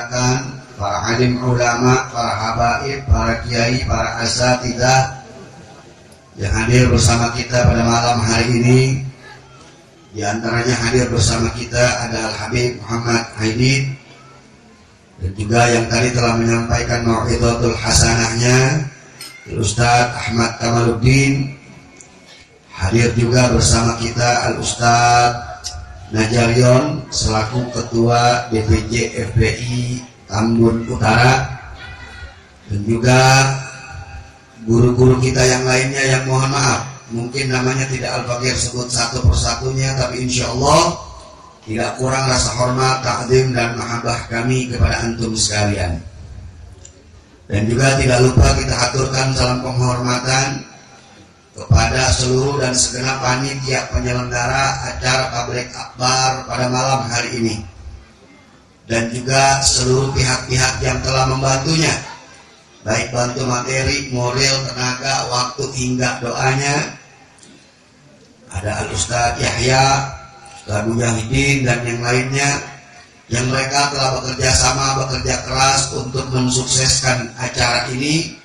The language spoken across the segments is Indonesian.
dimuliakan, para alim ulama, para habaib, para kiai, para asatidzah yang hadir bersama kita pada malam hari ini. Di antaranya hadir bersama kita ada Al-Habib Muhammad Aidid, dan juga yang tadi telah menyampaikan mau'izatul hasanahnya Al-Ustaz Ahmad Kamaluddin. Hadir juga bersama kita Al-Ustaz Najarion selaku Ketua DPJ FPI Tambun Utara, dan juga guru-guru kita yang lainnya yang mohon maaf mungkin namanya tidak Al-Fakir sebut satu persatunya, tapi insya Allah tidak kurang rasa hormat, takdim dan mahabbah kami kepada antum sekalian. Dan juga tidak lupa kita aturkan salam penghormatan kepada seluruh dan segenap panitia penyelenggara acara tabligh akbar pada malam hari ini, dan juga seluruh pihak-pihak yang telah membantunya, baik bantu materi, moral, tenaga, waktu hingga doanya. Ada Al-Ustaz Yahya, Ustaz Mujahidin dan yang lainnya, yang mereka telah bekerja keras untuk mensukseskan acara ini.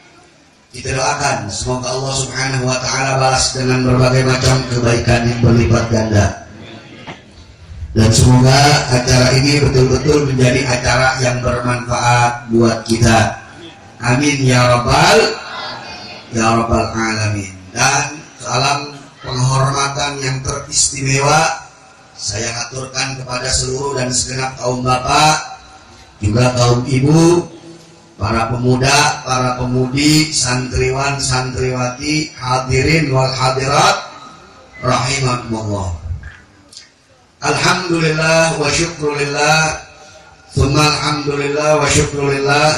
Kita doakan semoga Allah Subhanahu wa ta'ala balas dengan berbagai macam kebaikan yang berlipat ganda, dan semoga acara ini betul-betul menjadi acara yang bermanfaat buat kita. Amin ya rabbal alamin. Dan salam penghormatan yang teristimewa saya aturkan kepada seluruh dan segenap kaum bapak, juga kaum ibu, para pemuda, para pemudi, santriwan, santriwati, hadirin wal hadirat rahimakumullah. Alhamdulillah wa syukrulillah, tsumma alhamdulillah wa syukrulillah.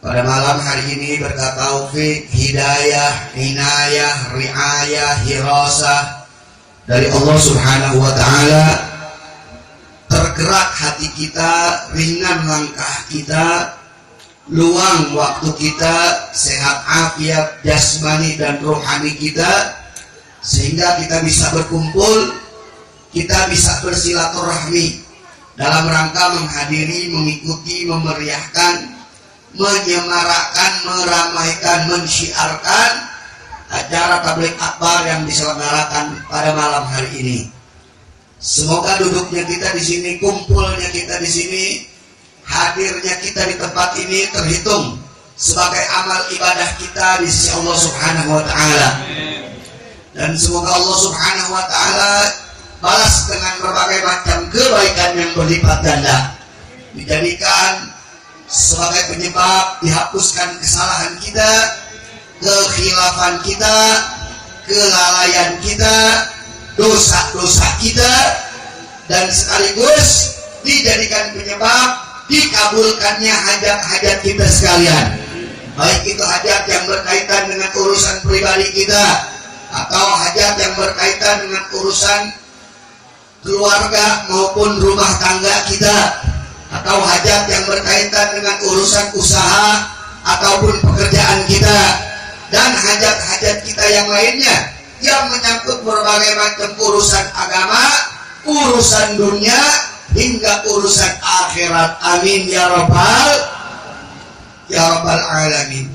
Pada malam hari ini berkat taufik, hidayah, inayah, riayah, hirasah dari Allah Subhanahu wa ta'ala, tergerak hati kita, ringan langkah kita, luang waktu kita, sehat afiat jasmani dan rohani kita, sehingga kita bisa berkumpul, kita bisa bersilaturahmi dalam rangka menghadiri, mengikuti, memeriahkan, menyemarakkan, meramaikan, mensyiarkan acara tabligh akbar yang diselenggarakan pada malam hari ini. Semoga duduknya kita di sini, kumpulnya kita di sini, hadirnya kita di tempat ini terhitung sebagai amal ibadah kita di sisi Allah Subhanahu wa ta'ala. Dan semoga Allah Subhanahu wa ta'ala balas dengan berbagai macam kebaikan yang berlipat ganda, dijadikan sebagai penyebab dihapuskan kesalahan kita, kekhilafan kita, kelalaian kita, dosa-dosa kita, dan sekaligus dijadikan penyebab dikabulkannya hajat-hajat kita sekalian, baik itu hajat yang berkaitan dengan urusan pribadi kita, atau hajat yang berkaitan dengan urusan keluarga maupun rumah tangga kita, atau hajat yang berkaitan dengan urusan usaha ataupun pekerjaan kita, dan hajat-hajat kita yang lainnya yang menyangkut berbagai macam urusan agama, urusan dunia, hingga urusan akhirat. Amin ya rabbal alamin.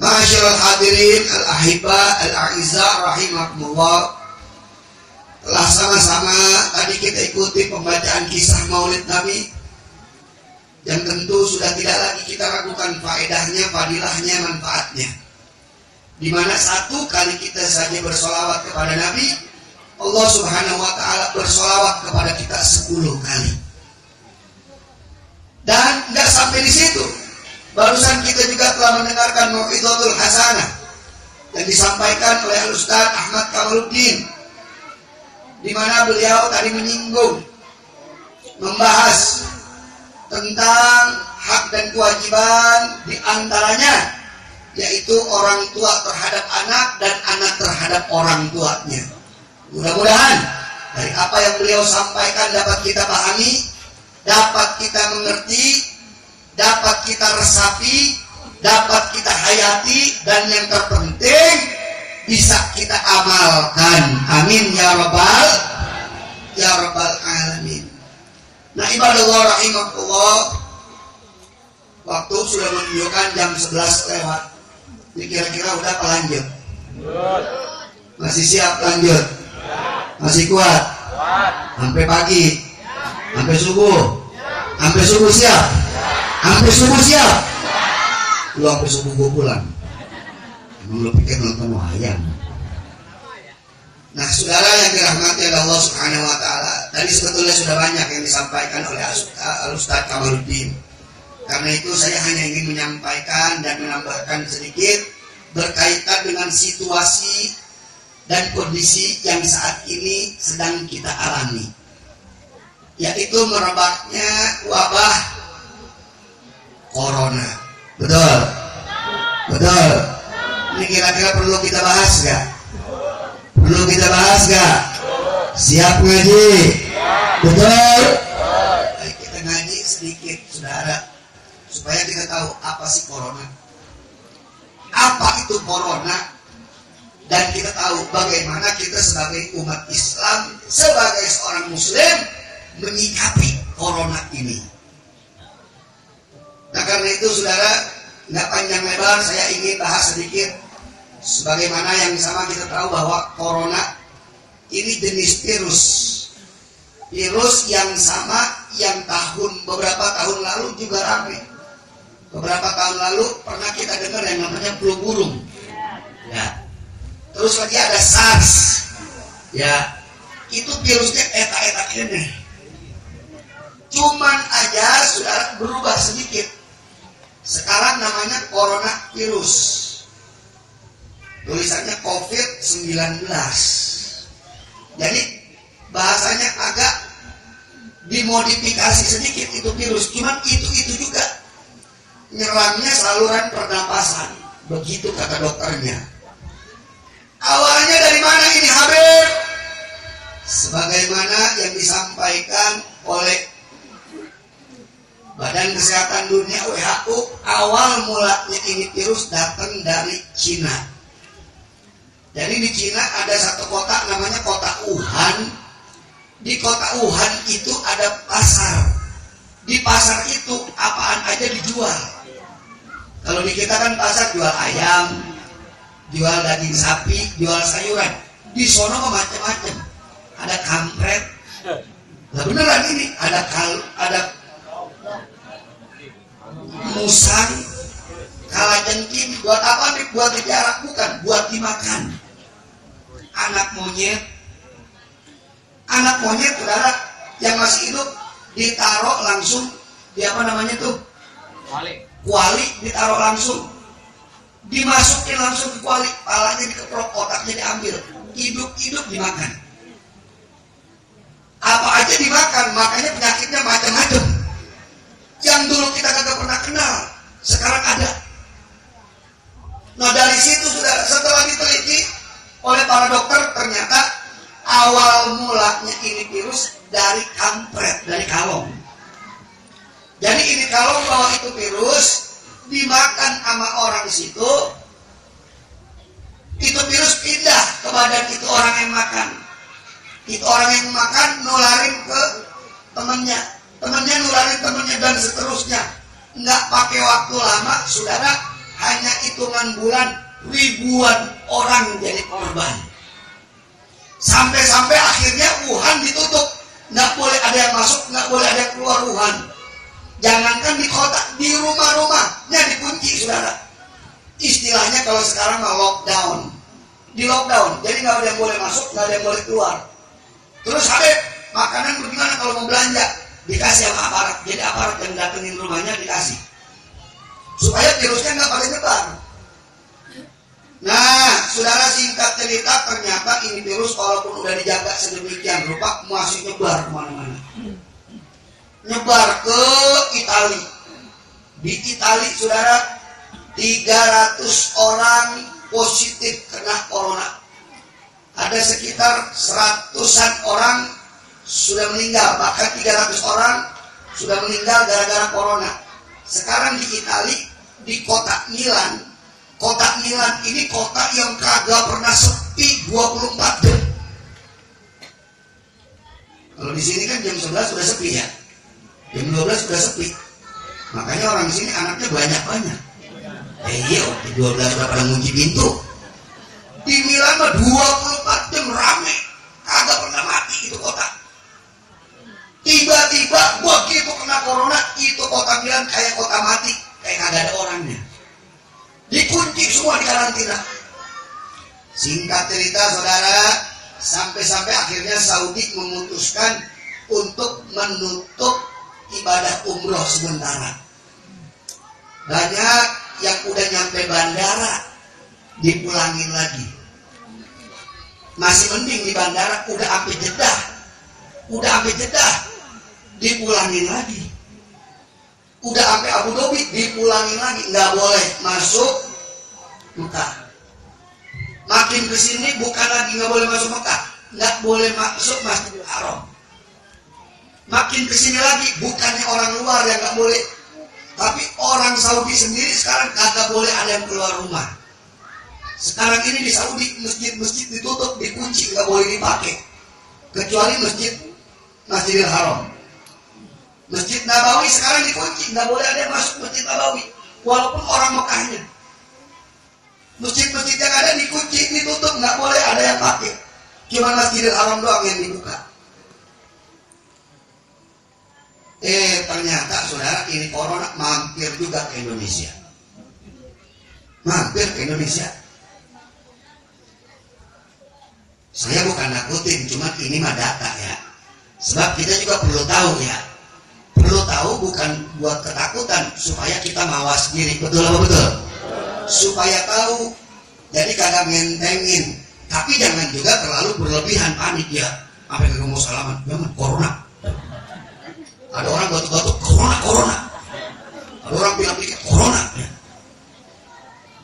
Ma'asyiral hadirin al-ahibba al-a'izza rahimakumullah. Telah sama-sama tadi kita ikuti pembacaan kisah Maulid Nabi, yang tentu sudah tidak lagi kita ragukan faedahnya, fadilahnya, manfaatnya. Di mana satu kali kita saja bersolawat kepada Nabi, Allah Subhanahu wa ta'ala bersolawat kepada kita 10 kali. Dan nggak sampai di situ, barusan kita juga telah mendengarkan mau'izatul hasanah yang disampaikan oleh Al-Ustaz Ahmad Kamaluddin, di mana beliau tadi menyinggung, membahas tentang hak dan kewajiban, di antaranya yaitu orang tua terhadap anak dan anak terhadap orang tuanya. Mudah-mudahan dari apa yang beliau sampaikan dapat kita pahami, dapat kita mengerti, dapat kita resapi, dapat kita hayati, dan yang terpenting bisa kita amalkan. Amin ya rabbal alamin. Nah, ibadallah rahimakumullah, waktu sudah menunjukkan jam 11 lewat. Ini kira-kira udah apa lanjut? Masih siap lanjut? Masih kuat? Sampai pagi? Sampai subuh? Sampai subuh siap? Sampai subuh siap? Lu sampai subuh gue pulang. Emang lu pikir nonton wayang? Nah, saudara yang dirahmati oleh Allah Subhanahu wa taala, tadi sebetulnya sudah banyak yang disampaikan oleh Al-Ustaz Kamaluddin. Karena itu saya hanya ingin menyampaikan dan menambahkan sedikit berkaitan dengan situasi dan kondisi yang saat ini sedang kita alami, yaitu merebaknya wabah corona. Betul? Betul. Ini kira-kira perlu kita bahas gak? Perlu kita bahas gak? Siap ngaji? Betul? Baik, kita ngaji sedikit, saudara, supaya kita tahu apa sih corona, apa itu corona, dan kita tahu bagaimana kita sebagai umat Islam, sebagai seorang muslim menyikapi corona ini. Nah, karena itu saudara, nggak panjang lebar, saya ingin bahas sedikit. Sebagaimana yang sama kita tahu bahwa corona ini jenis virus yang sama yang beberapa tahun lalu juga ramai. Beberapa tahun lalu pernah kita dengar yang namanya flu burung. Ya. Terus lagi ada SARS. Ya. Itu virusnya eta-eta ini. Cuman aja sudah berubah sedikit. Sekarang namanya coronavirus. Tulisannya COVID-19. Jadi bahasanya agak dimodifikasi sedikit itu virus. Cuman itu juga. Nyerangnya saluran pernapasan, begitu kata dokternya. Awalnya dari mana ini, Habib? Sebagaimana yang disampaikan oleh Badan Kesehatan Dunia WHO, awal mulanya ini virus datang dari Cina. Jadi di Cina ada satu kota namanya kota Wuhan. Di kota Wuhan itu ada pasar. Di pasar itu apaan aja dijual. Kalau di kita kan pasar jual ayam, jual daging sapi, jual sayuran. Di sono macam-macam. Ada kampret. Nah beneran ini ada musang, kalajengking. Buat apa nih? Buat dijarak, bukan. Buat dimakan. Anak monyet, saudara, yang masih hidup ditaruh langsung di apa namanya tuh? Kuali ditaruh langsung, dimasukin langsung ke kuali, palanya dikeprok, otaknya diambil, hidup-hidup dimakan. Apa aja dimakan, makanya penyakitnya macam-macam. Yang dulu kita kagak pernah kenal, sekarang ada. Nah dari situ sudah setelah diteliti oleh para dokter, ternyata awal mulanya ini virus dari kampret, dari kalong. Jadi ini kalau bahwa itu virus dimakan sama orang situ, itu virus pindah ke badan itu orang yang makan. Itu orang yang makan nularin ke temannya, temannya nularin temannya, dan seterusnya. Nggak pakai waktu lama, saudara, hanya hitungan bulan ribuan orang jadi korban. Sampai-sampai akhirnya Wuhan ditutup, nggak boleh ada yang masuk, nggak boleh ada yang keluar Wuhan. Jangankan di kota, di rumah-rumahnya dikunci, saudara. Istilahnya kalau sekarang mau lockdown, di lockdown, jadi nggak ada yang boleh masuk, nggak ada yang boleh keluar. Terus Habib, makanan bagaimana kalau mau belanja? Dikasih sama aparat, jadi aparat yang datengin rumahnya dikasih, supaya virusnya nggak pada nyebar. Nah, saudara, singkat cerita, ternyata ini virus walaupun udah dijaga sedemikian rupa masih nyebar kemana-mana. Nyebar ke Itali. Di Itali, saudara, 300 orang positif kena corona. Ada sekitar 100-an orang sudah meninggal, bahkan 300 orang sudah meninggal gara-gara corona. Sekarang di Itali, di kota Milan. Kota Milan ini kota yang kagak pernah sepi 24 jam. Kalau di sini kan jam 11 sudah sepi ya. Jam 12 sudah sepi. Makanya orang di sini anaknya banyak-banyak. Iya, 12 udah pada ngunci pintu. Di Milan mah 24 jam rame, kagak pernah mati itu kota. Tiba-tiba begitu kena corona, itu kota Milan kayak kota mati, kayak kagak ada orangnya. Dikunci semua di karantina. Singkat cerita saudara, sampai-sampai akhirnya Saudi memutuskan untuk menutup ibadah umroh sementara. Banyak yang udah nyampe bandara dipulangin lagi. Masih mending di bandara udah sampai Jeddah dipulangin lagi. Udah sampai Abu Dhabi dipulangin lagi, nggak boleh masuk Mekah. Makin kesini bukan lagi nggak boleh masuk Mekah, nggak boleh masuk Masjidil Haram. Makin kesini lagi bukannya orang luar yang nggak boleh, tapi orang Saudi sendiri sekarang kagak boleh ada yang keluar rumah. Sekarang ini di Saudi masjid-masjid ditutup, dikunci, nggak boleh dipakai, kecuali Masjidil Haram. Masjid Nabawi sekarang dikunci, nggak boleh ada yang masuk Masjid Nabawi, walaupun orang Mekahnya. Masjid-masjid yang ada dikunci, ditutup, nggak boleh ada yang pakai. Cuma Masjidil Haram doang yang dibuka. Ternyata saudara, ini corona mampir juga ke Indonesia. Mampir ke Indonesia. Saya bukan nakutin, cuma ini mah data ya. Sebab kita juga perlu tahu ya. Perlu tahu bukan buat ketakutan, supaya kita mawas diri. Betul apa betul? Supaya tahu, jadi kagak ngentengin, tapi jangan juga terlalu berlebihan panik ya. Apa yang mau salaman? Jangan, corona. Ada orang batuk-batuk, corona. Ada orang bilang corona.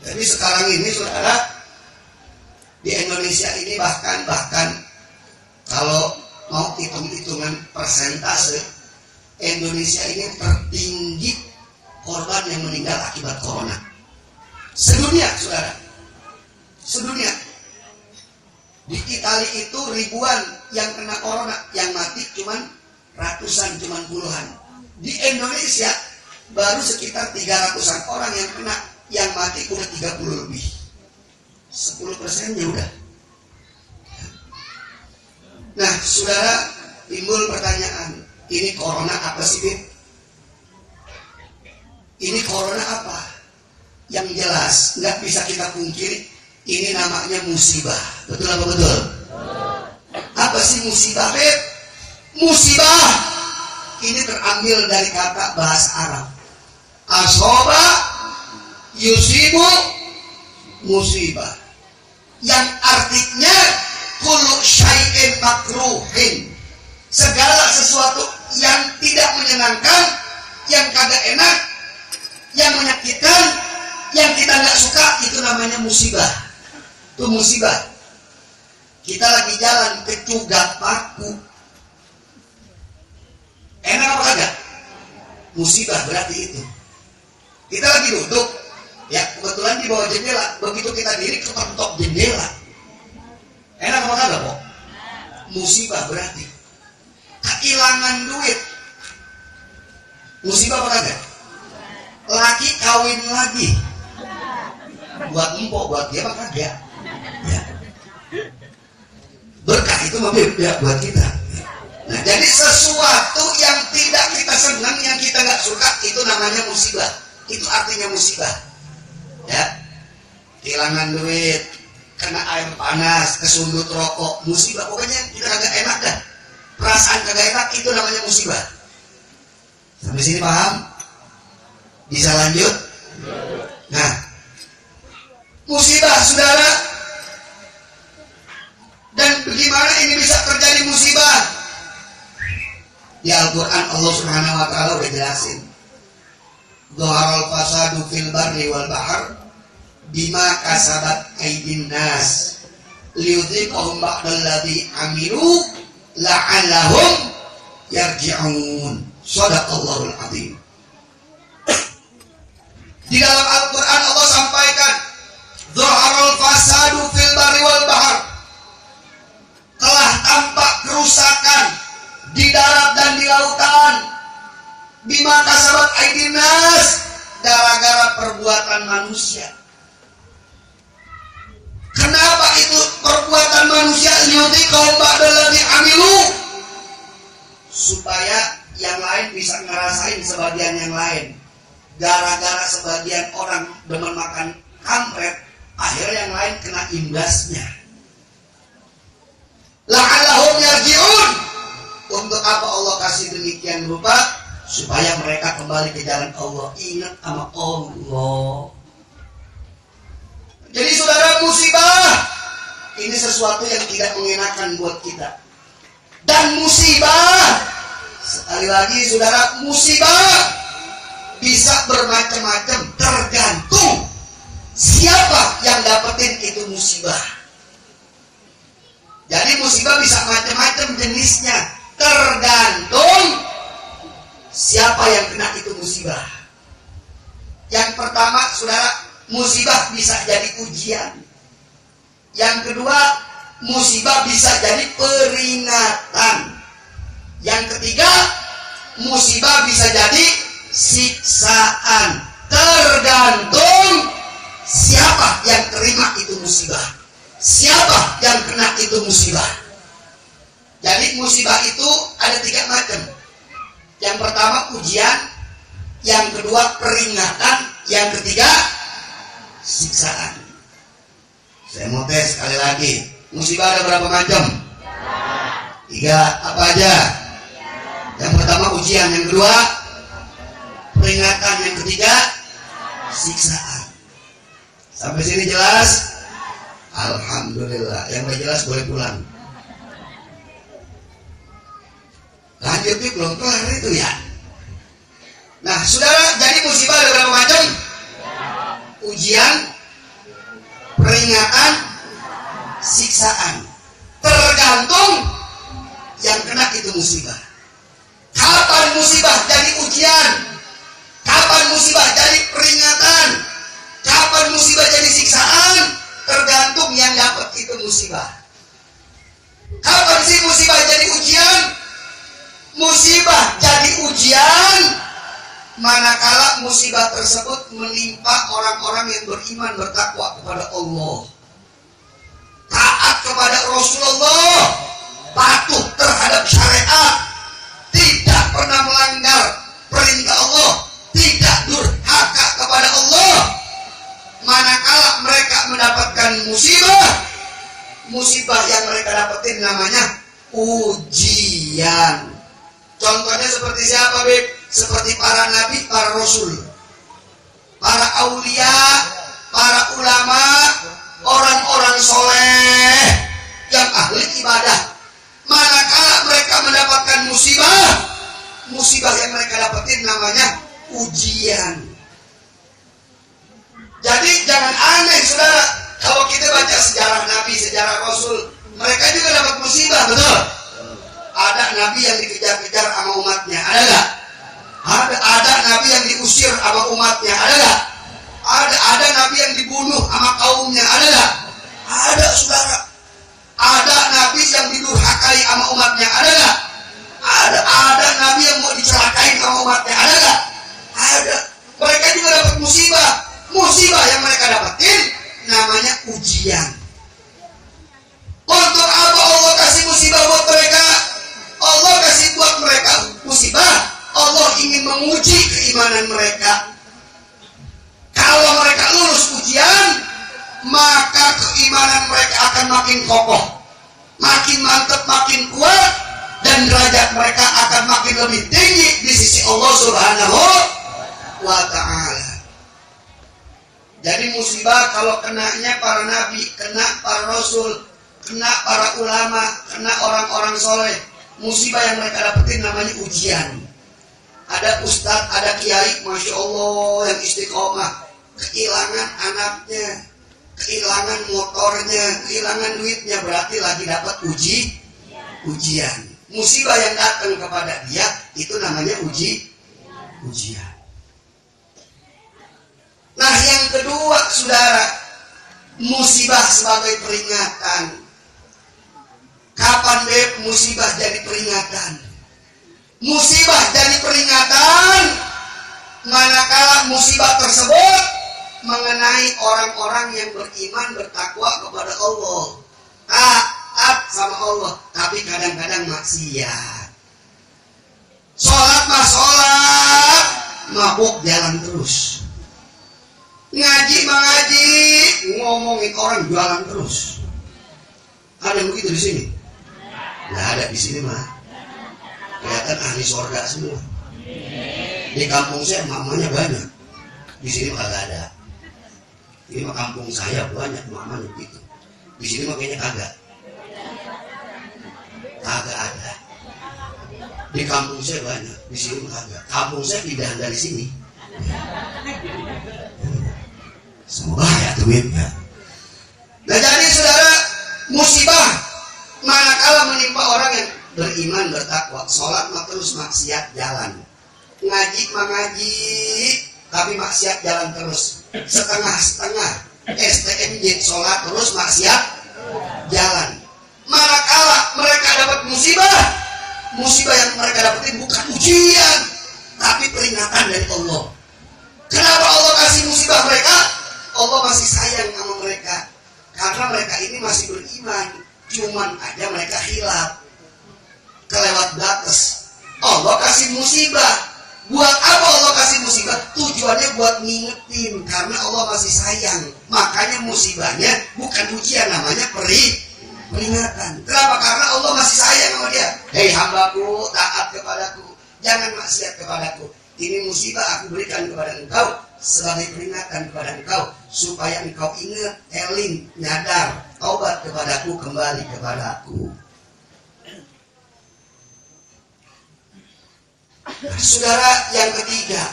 Jadi sekarang ini saudara, di Indonesia ini bahkan kalau mau hitung-hitungan persentase, Indonesia ini tertinggi korban yang meninggal akibat corona. Sedunia, saudara. Sedunia. Di Italia itu ribuan yang kena corona, yang mati cuman ratusan, cuman puluhan. Di Indonesia baru sekitar 300-an orang yang kena, yang mati udah 30 lebih. 10%-nya udah. Nah, saudara, timbul pertanyaan, ini corona apa sih, Bib? Ini corona apa? Yang jelas, nggak bisa kita pungkiri, ini namanya musibah. Betul apa betul? Apa sih musibah, Beb? Musibah ini terambil dari kata bahasa Arab. Asoba yusibu musibah, yang artinya kullu syai'in makruhin, segala sesuatu yang tidak menyenangkan, yang kagak enak, yang menyakitkan, yang kita nggak suka, itu namanya musibah. Itu musibah. Kita lagi jalan kecugak paku, enak apa kagak? Musibah berarti itu. Kita lagi duduk, ya kebetulan di bawah jendela, begitu kita diri ketok jendela, enak apa kagak, Pok? Musibah berarti. Kehilangan duit, musibah apa kagak? Laki kawin lagi, buat empok, buat dia apa kagak? Ya. Berkah itu ya buat kita. Nah, jadi sesuatu yang tidak kita senang, yang kita nggak suka, itu namanya musibah. Itu artinya musibah. Ya, kehilangan duit, kena air panas, kesundut rokok, musibah. Pokoknya kita kagak enak dah. Perasaan kagak enak, itu namanya musibah. Sampai sini paham? Bisa lanjut? Nah, musibah saudara. Dan bagaimana ini bisa terjadi musibah? Di Al-Quran Allah Subhanahu wa Ta'ala udah jelasin. Dhaharal fasadu fil barri wal bahr bima kasabat aydin nas liyudhiqahum ba'dalladzi amilu la'allahum yarji'un. Shadaqallahul azim. Di dalam Al-Quran Allah sampaikan, dhaharal fasadu fil barri wal bahr, telah tampak kerusakan di darat dan di lautan. Bima bima kasabat aydin nas, gara-gara perbuatan manusia. Kenapa itu perbuatan manusia? Liyuti kaum ba'dalladzi amilu, supaya yang lain bisa ngerasain sebagian yang lain. Gara-gara sebagian orang demen makan kampret, akhirnya yang lain kena imbasnya. La'allahum yarji'un. Untuk apa Allah kasih demikian rupa? Supaya mereka kembali ke jalan Allah, ingat sama Allah. Jadi saudara, musibah ini sesuatu yang tidak mengenakan buat kita. Dan musibah, sekali lagi saudara, musibah bisa bermacam-macam, tergantung siapa yang dapetin itu musibah. Jadi musibah bisa macam-macam jenisnya, tergantung siapa yang kena itu musibah. Yang pertama saudara, musibah bisa jadi ujian. Yang kedua, musibah bisa jadi peringatan. Yang ketiga, musibah bisa jadi siksaan. Tergantung siapa yang terima itu musibah, siapa yang kena itu musibah. Jadi musibah itu ada 3 macam. Yang pertama ujian, yang kedua peringatan, yang ketiga siksaan. Saya mau tes sekali lagi. Musibah ada berapa macam? 3. Apa aja? Yang pertama ujian, yang kedua peringatan, yang ketiga siksaan. Sampai sini jelas? Alhamdulillah. Yang tidak jelas boleh pulang. Lanjut nih, belum kelar itu ya. Nah saudara, jadi musibah ada berapa macam? Ujian, peringatan, siksaan. Tergantung yang kena itu musibah. Kapan musibah jadi ujian? Kapan musibah jadi peringatan? Kapan musibah jadi siksaan? Tergantung yang dapat itu musibah. Kapan sih musibah jadi ujian? Musibah jadi ujian manakala musibah tersebut menimpa orang-orang yang beriman, bertakwa kepada Allah, taat kepada Rasulullah, patuh terhadap syariat, tidak pernah melanggar perintah Allah, tidak durhaka kepada Allah. Manakala mereka mendapatkan musibah, musibah yang mereka dapetin namanya ujian. Contohnya seperti siapa, Beb? Seperti para nabi, para rasul, para aulia, para ulama, orang-orang soleh yang ahli ibadah. Manakala mereka mendapatkan musibah, musibah yang mereka dapetin namanya ujian. Jadi jangan aneh saudara, kalau kita baca sejarah nabi, sejarah rasul, mereka juga dapat musibah, betul? Ada nabi yang dikejar-kejar sama umatnya, ada gak? Ada nabi yang diusir sama umatnya, ada gak? Ada nabi yang dibunuh sama kaumnya, ada gak? Ada saudara. Ada nabi yang didurhakai sama umatnya, ada gak? Ada nabi yang mau dicelakain sama umatnya, ada gak? Ada. Mereka juga dapat musibah. Musibah yang mereka dapatin namanya ujian. Untuk apa Allah kasih musibah buat mereka? Allah kasih buat mereka musibah, Allah ingin menguji keimanan mereka. Kalau mereka lulus ujian, maka keimanan mereka akan makin kokoh, makin mantap, makin kuat, dan derajat mereka akan makin lebih tinggi di sisi Allah Subhanahu wa ta'ala. Jadi musibah kalau kenanya para nabi, kena para rasul, kena para ulama, kena orang-orang soleh, musibah yang mereka dapetin namanya ujian. Ada ustadz, ada kiai, masya Allah, yang istiqomah, kehilangan anaknya, kehilangan motornya, kehilangan duitnya, berarti lagi dapat ujian. Musibah yang datang kepada dia itu namanya ujian. Nah yang kedua saudara, musibah sebagai peringatan. Kapan Beb musibah jadi peringatan? Musibah jadi peringatan manakala musibah tersebut mengenai orang-orang yang beriman bertakwa kepada Allah, taat sama Allah, tapi kadang-kadang maksiat. Sholat mah sholat, mabuk jalan terus. Ngaji mah ngaji, ngomongin orang jualan terus. Ada yang begitu di sini? Nggak ada di sini mah. Kelihatan ahli surga semua. Di kampung saya mamanya banyak, di sini mah kagak ada. Ini mah kampung saya banyak mamanya begitu. Di sini mah kayaknya kagak ada. Di kampung saya banyak, di sini mah kagak. Kampung saya pindahan dari sini. Semoga ya duit ya. Nah jadi saudara, musibah manakala menimpa orang yang beriman bertakwa, sholat mah terus maksiat jalan, ngaji mah ngaji tapi maksiat jalan terus, setengah-setengah, STMJ sholat terus maksiat jalan. Manakala mereka dapat musibah yang mereka dapetin bukan ujian tapi peringatan dari Allah. Kenapa Allah kasih musibah mereka? Allah masih sayang sama mereka karena mereka ini masih beriman, cuman aja mereka hilaf, kelewat batas. Allah kasih musibah. Buat apa Allah kasih musibah? Tujuannya buat ngingetin karena Allah masih sayang. Makanya musibahnya bukan ujian, namanya peringatan. Kenapa? Karena Allah masih sayang sama dia. Hei hambaku, taat kepadaku, jangan maksiat kepadaku. Ini musibah aku berikan kepada engkau sebagai peringatan kepada engkau supaya engkau ingat, eling, nyadar, taubat kepadaku, kembali kepadaku. Nah, saudara, yang ketiga,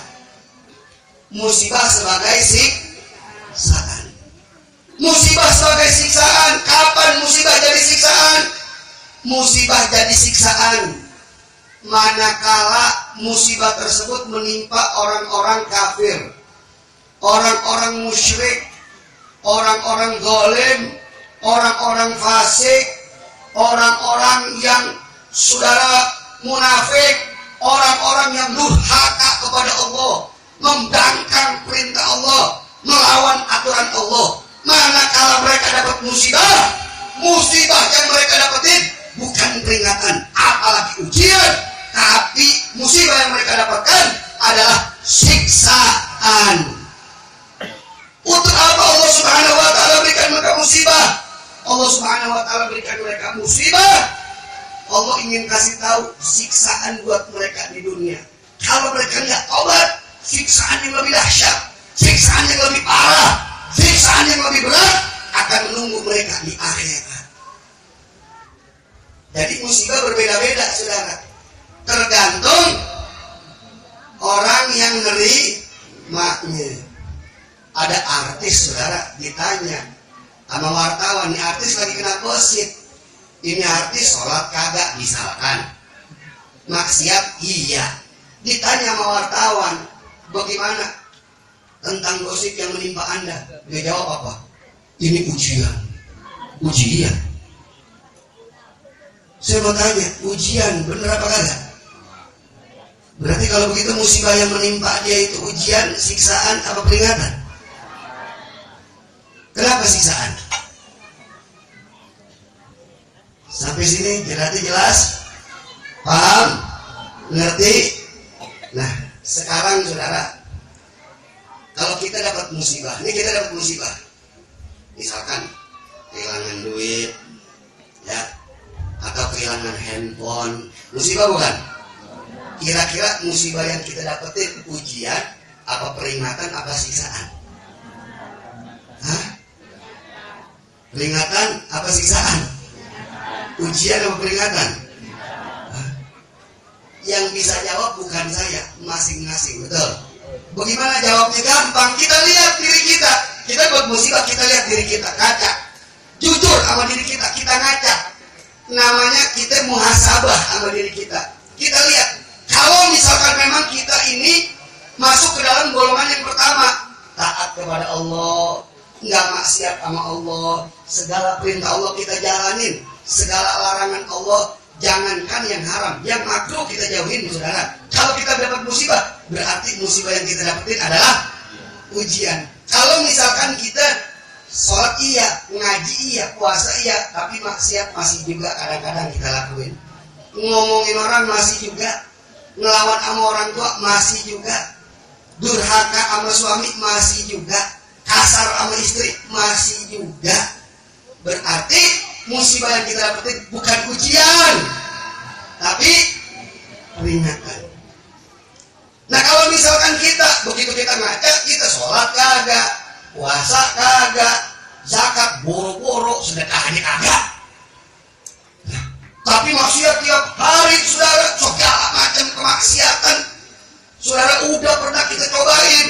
musibah sebagai siksaan. Musibah sebagai siksaan. Kapan musibah jadi siksaan? Musibah jadi siksaan manakala musibah tersebut menimpa orang-orang kafir, orang-orang musyrik, orang-orang zalim, orang-orang fasik, orang-orang yang saudara munafik, orang-orang yang durhaka kepada Allah, membangkang perintah Allah, melawan aturan Allah. Manakala mereka dapat musibah yang mereka dapetin bukan peringatan, apalagi ujian, tapi musibah yang mereka dapatkan adalah siksaan. Untuk apa Allah Subhanahu wa taala berikan mereka musibah? Allah Subhanahu wa taala berikan mereka musibah, Allah ingin kasih tahu siksaan buat mereka di dunia. Kalau mereka nggak tobat, siksaan yang lebih dahsyat, siksaan yang lebih parah, siksaan yang lebih berat akan menunggu mereka di akhirat. Jadi musibah berbeda-beda, saudara. Tergantung orang yang nerimanya. Ada artis, saudara, ditanya sama wartawan, ini artis lagi kena gosip. Ini artis sholat kagak, misalkan. Maksiat iya. Ditanya sama wartawan, bagaimana tentang gosip yang menimpa Anda? Dia jawab apa? Ini ujian. Ujian. Saya mau tanya, ujian bener apa kagak? Berarti kalau begitu musibah yang menimpa dia itu ujian, siksaan, apa peringatan? Kenapa siksaan? Sampai sini berarti jelas? Paham? Ngerti? Nah, sekarang saudara, kalau kita dapat musibah, ini kita dapat musibah, misalkan kehilangan duit, ya, atau kehilangan handphone, musibah bukan? Kira-kira musibah yang kita dapetin ujian, apa peringatan, apa siksaan? Hah? Peringatan, apa siksaan? Ujian apa peringatan? Hah? Yang bisa jawab bukan saya, masing-masing, betul? Bagaimana jawabnya? Gampang, kita lihat diri kita. Kita buat musibah, kita lihat diri kita, kaca. Jujur sama diri kita, kita ngaca. Namanya kita muhasabah sama diri kita. Kita lihat, kalau misalkan memang kita ini masuk ke dalam golongan yang pertama, taat kepada Allah, nggak maksiat sama Allah, segala perintah Allah kita jalanin, segala larangan Allah Jangankan yang haram, yang makruh kita jauhin, saudara. Kalau kita dapat musibah, berarti musibah yang kita dapetin adalah ujian. Kalau misalkan kita sholat iya, ngaji iya, puasa iya, tapi maksiat masih juga kadang-kadang kita lakuin. Ngomongin orang masih juga, ngelawan sama orang tua masih juga, durhaka sama suami masih juga, kasar sama istri masih juga. Berarti musibah yang kita dapetin bukan ujian, tapi peringatan. Nah kalau misalkan kita, begitu kita ngaca, kita sholat kagak, puasa kagak, zakat boro-boro, sedekahnya kagak. Nah, tapi maksiat tiap hari, saudara, segala macam kemaksiatan, saudara udah pernah kita cobain,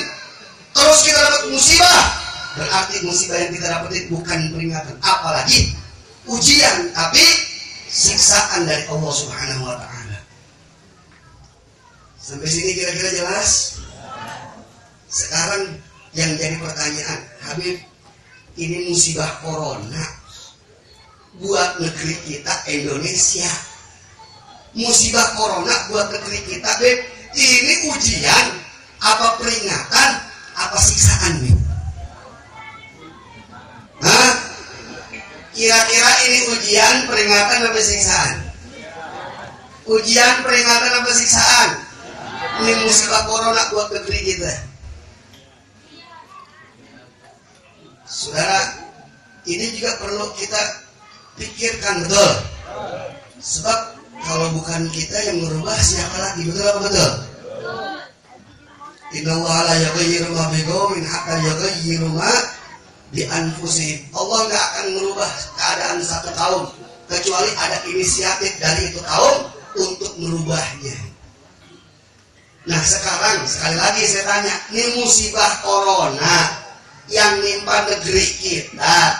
terus kita dapat musibah, berarti musibah yang kita dapetin bukan peringatan, apalagi ujian, tapi siksaan dari Allah Subhanahu wa Ta'ala. Sampai sini kira-kira jelas? Sekarang yang jadi pertanyaan, Habib, ini musibah corona buat negeri kita Indonesia. Musibah corona buat negeri kita, Beb, ini ujian apa peringatan apa siksaan, Beb? Hah? Kira-kira ini ujian, peringatan apa siksaan? Ujian, peringatan apa siksaan? Ini musibah corona buat negeri kita. Saudara, ini juga perlu kita pikirkan betul. Sebab kalau bukan kita yang merubah, siapa lagi? Betul apa betul? Innallaha la yughayyiru ma biqaumin hatta yughayyiru ma bi anfusihim. Allah nggak akan merubah keadaan satu kaum kecuali ada inisiatif dari itu kaum untuk merubahnya. Nah sekarang sekali lagi saya tanya, ini musibah corona yang nimpa negeri kita,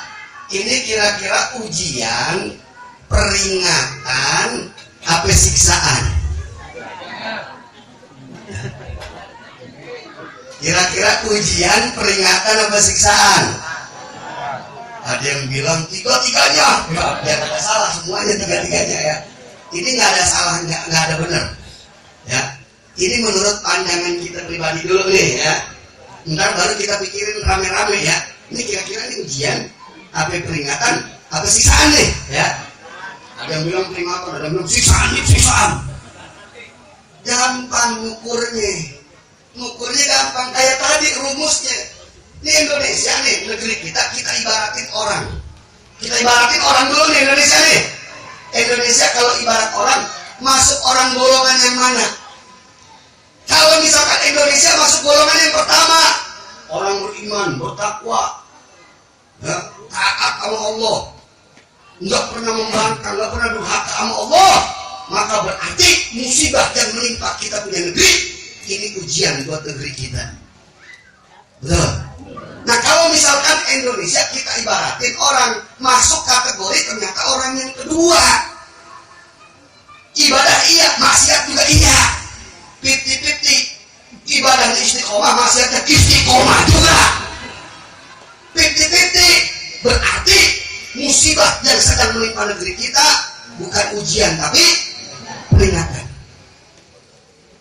ini kira-kira ujian, peringatan, apa siksaan? Kira-kira ujian, peringatan, apa siksaan? Ada yang bilang tiga-tiganya, ya nggak salah, semuanya tiga-tiganya ya. Ini nggak ada salah, nggak ada benar, ya. Ini menurut pandangan kita pribadi dulu nih ya. Ntar baru kita pikirin rame-rame ya. Ini kira-kira ini ujian, apa peringatan, apa siksaan nih ya. Ada yang bilang peringatan, ada yang bilang siksaan nih, siksaan. Gampang ngukurnya. Ngukurnya gampang, kayak tadi rumusnya. Ini Indonesia nih, negeri kita ibaratin orang. Kita ibaratin orang dulu nih Indonesia nih. Indonesia kalau ibarat orang, masuk orang golongan yang mana? Kalau misalkan Indonesia masuk golongan yang pertama, orang beriman, bertakwa, ya, taat sama Allah, nggak pernah membangkang, nggak pernah durhaka sama Allah, maka berarti musibah yang menimpa kita punya negeri ini ujian buat negeri kita. Betul. Nah kalau misalkan Indonesia kita ibaratin orang masuk kategori ternyata orang yang kedua, ibadah iya, maksiat juga iya. 50-50, ibadahnya istiqomah, maksiatnya istiqomah juga. 50-50, berarti musibah yang sedang menimpa negeri kita bukan ujian tapi peringatan.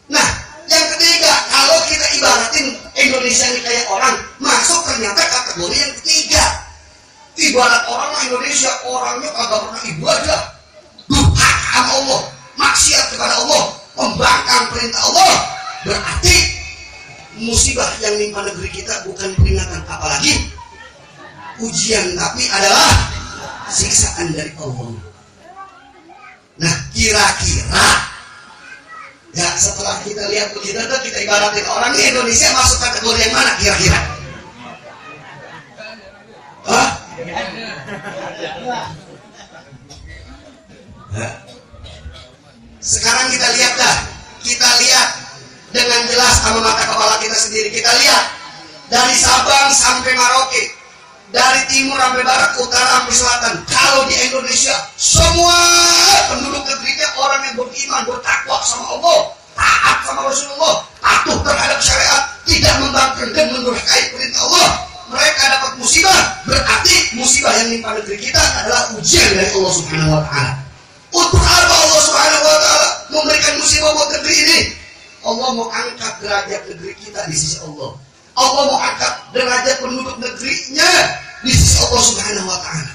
Nah, yang ketiga, kalau kita ibaratin Indonesia ini kayak orang, masuk ternyata kategori yang ketiga. Ibarat orang Indonesia, orangnya kagak pernah ibadah, durhaka sama Allah, maksiat kepada Allah, membangkang perintah Allah, berarti musibah yang menimpa negeri kita bukan peringatan, apalagi ujian, tapi adalah siksaan dari Allah. Nah, kira-kira ya setelah kita lihat begitu, kita ibaratin orang di Indonesia masuk kategori yang mana kira-kira? Hah? Sekarang kita lihat dah, kita lihat dengan jelas sama mata kepala kita sendiri. Kita lihat dari Sabang sampai Merauke, dari timur sampai barat, utara sampai selatan. Kalau di Indonesia semua penduduk negerinya orang yang beriman, bertakwa sama Allah, taat sama Rasulullah, patuh terhadap syariat, tidak membangkang dan mendurhakai perintah Allah, mereka dapat musibah. Berarti musibah yang menimpa negeri kita adalah ujian dari Allah Subhanahu wa Ta'ala. Untuk apa Allah memberikan musibah buat negeri ini? Allah mau angkat derajat negeri kita di sisi Allah. Allah mau angkat derajat penduduk negerinya di sisi Allah Subhanahu wa ta'ala.